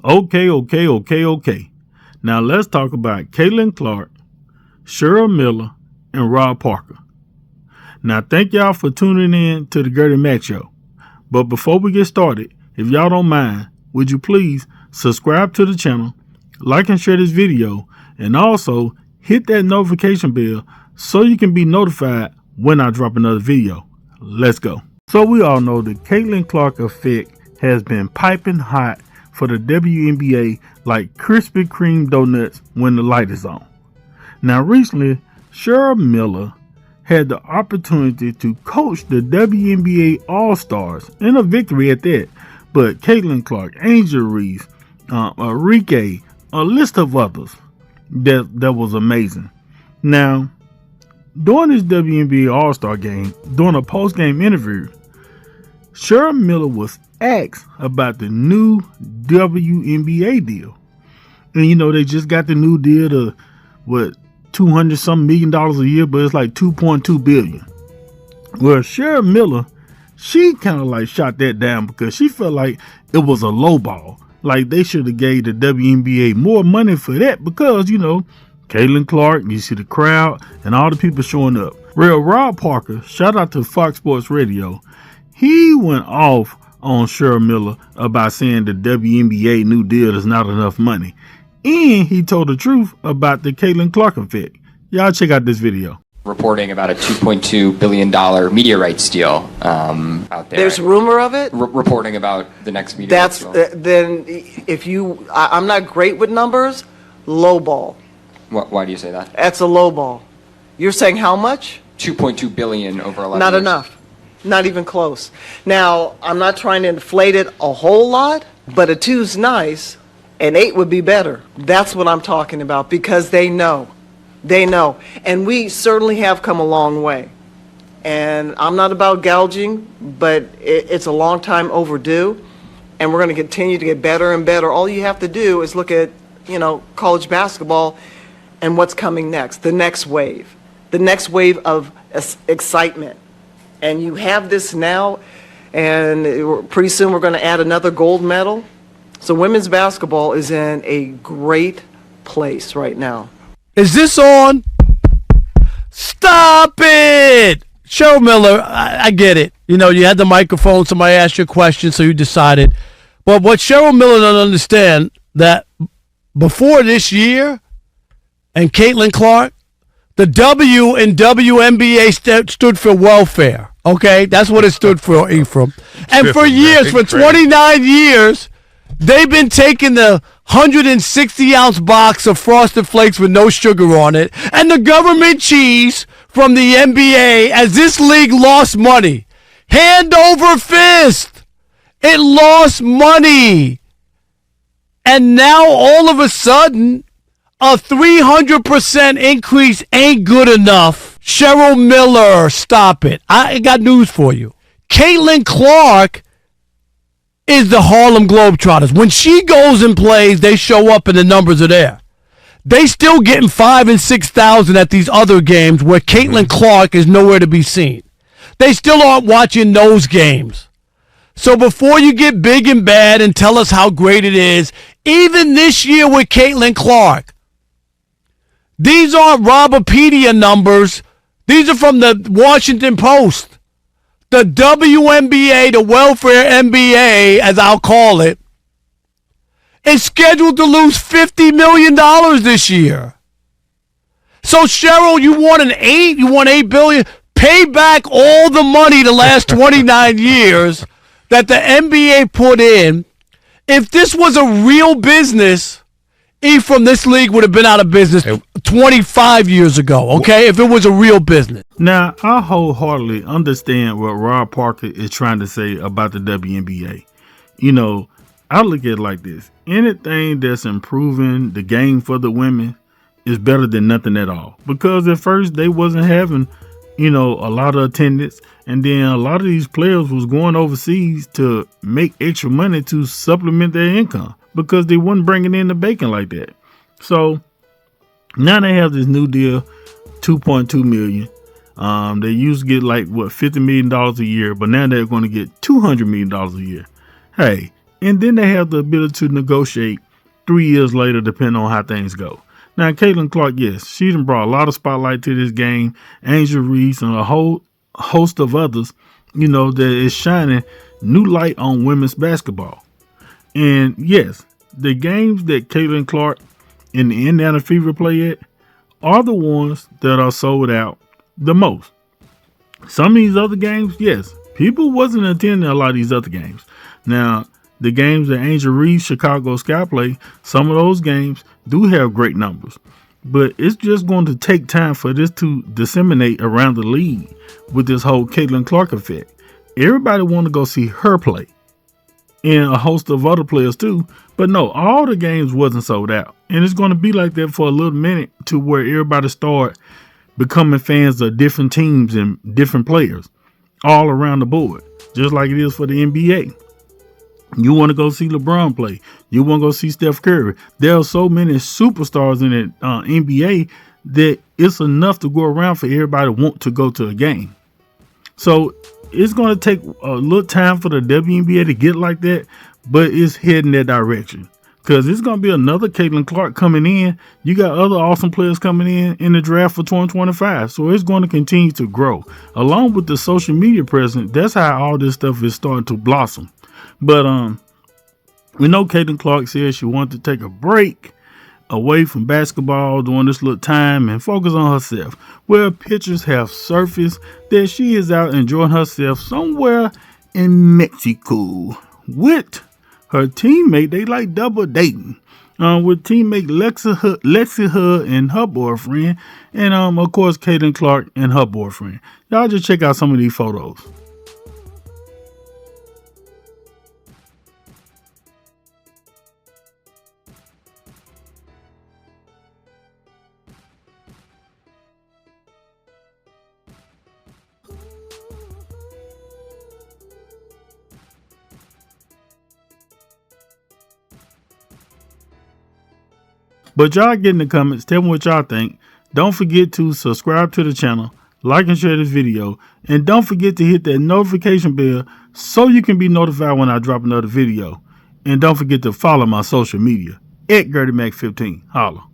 Okay. Now let's talk about Caitlin Clark, Cheryl Miller, and Rob Parker. Now thank y'all for tuning in to the Gertie Mac Show. But before we get started, if y'all don't mind, would you please subscribe to the channel, like and share this video, and also hit that notification bell so you can be notified when I drop another video. Let's go. So we all know the Caitlin Clark effect has been piping hot for the WNBA like Krispy Kreme donuts when the light is on. Now recently, Sheryl Miller had the opportunity to coach the WNBA All-Stars in a victory at that. But Caitlin Clark, Angel Reese, Enrique, a list of others, that was amazing. Now, during this WNBA All-Star game, during a post-game interview, Sheryl Miller was asked about the new WNBA deal. And you know, they just got the new deal to, $200 something million a year, but it's like $2.2 billion. Well, Sheryl Miller, she kind of like shot that down because she felt like it was a low ball. Like they should have gave the WNBA more money for that because, you know, Caitlin Clark, you see the crowd and all the people showing up. Real Rob Parker, shout out to Fox Sports Radio, he went off on Cheryl Miller about saying the WNBA new deal is not enough money. And he told the truth about the Caitlin Clark effect. Y'all check out this video. Reporting about a $2.2 billion media rights deal out there. There's rumor of it? Reporting about the next media rights deal. Then if you, I'm not great with numbers, low ball. Why do you say that? That's a low ball. You're saying how much? $2.2 billion over 11 Not years. enough. Not even close. Now, I'm not trying to inflate it a whole lot, but a 2's nice, and 8 would be better. That's what I'm talking about because they know. They know. And we certainly have come a long way. And I'm not about gouging, but it's a long time overdue. And we're going to continue to get better and better. All you have to do is look at, you know, college basketball and what's coming next, the next wave of excitement. And you have this now, and pretty soon we're going to add another gold medal. So women's basketball is in a great place right now. Is this on? Stop it! Cheryl Miller, I get it. You know, you had the microphone, somebody asked you a question, so you decided. But what Cheryl Miller doesn't understand, that before this year, and Caitlin Clark, the W in WNBA stood for welfare. Okay? That's what it stood for, Ephraim. And for years, for 29 years, they've been taking the 160-ounce box of Frosted Flakes with no sugar on it and the government cheese from the NBA as this league lost money. Hand over fist. It lost money. And now all of a sudden, a 300% increase ain't good enough. Cheryl Miller, stop it. I got news for you. Caitlin Clark is the Harlem Globetrotters. When she goes and plays, they show up and the numbers are there. They still getting 5,000 and 6,000 at these other games where Caitlin Clark is nowhere to be seen. They still aren't watching those games. So before you get big and bad and tell us how great it is, even this year with Caitlin Clark, these aren't Robopedia numbers. These are from the Washington Post. The WNBA, the welfare NBA, as I'll call it, is scheduled to lose $50 million this year. So, Cheryl, you want an 8? You want $8 billion? Pay back all the money the last 29 years that the NBA put in. If this was a real business, Ephraim, this league would have been out of business 25 years ago, okay, if it was a real business. Now, I wholeheartedly understand what Rob Parker is trying to say about the WNBA. You know, I look at it like this. Anything that's improving the game for the women is better than nothing at all. Because at first they wasn't having, you know, a lot of attendance. And then a lot of these players was going overseas to make extra money to supplement their income because they wasn't bringing in the bacon like that. So now they have this new deal, $2.2 million. They used to get like $50 million a year, but now they're going to get $200 million a year. Hey, And then they have the ability to negotiate 3 years later, depending on how things go. Now, Caitlin Clark, yes, she done brought a lot of spotlight to this game. Angel Reese and a whole host of others, that is shining new light on women's basketball. And yes, the games that Caitlin Clark and the Indiana Fever play at are the ones that are sold out the most. Some of these other games, yes, people wasn't attending a lot of these other games. Now, the games that Angel Reese, Chicago Sky play, some of those games do have great numbers. But it's just going to take time for this to disseminate around the league with this whole Caitlin Clark effect. Everybody want to go see her play. And a host of other players too. But no, all the games wasn't sold out. And it's going to be like that for a little minute to where everybody start becoming fans of different teams and different players all around the board. Just like it is for the NBA. You want to go see LeBron play. You want to go see Steph Curry. There are so many superstars in the NBA that it's enough to go around for everybody to want to go to a game. So it's going to take a little time for the WNBA to get like that, but it's heading that direction. Because it's going to be another Caitlin Clark coming in. You got other awesome players coming in the draft for 2025. So it's going to continue to grow. Along with the social media presence, that's how all this stuff is starting to blossom. But we know Caitlin Clark said she wanted to take a break away from basketball during this little time and focus on herself. Well, pictures have surfaced that she is out enjoying herself somewhere in Mexico with her teammate. They like double dating with teammate Lexi Hood and her boyfriend, and of course Caitlin Clark and her boyfriend. Y'all just check out some of these photos. But y'all get in the comments, tell me what y'all think. Don't forget to subscribe to the channel, like and share this video, and don't forget to hit that notification bell so you can be notified when I drop another video. And don't forget to follow my social media at GertieMac15. Holla.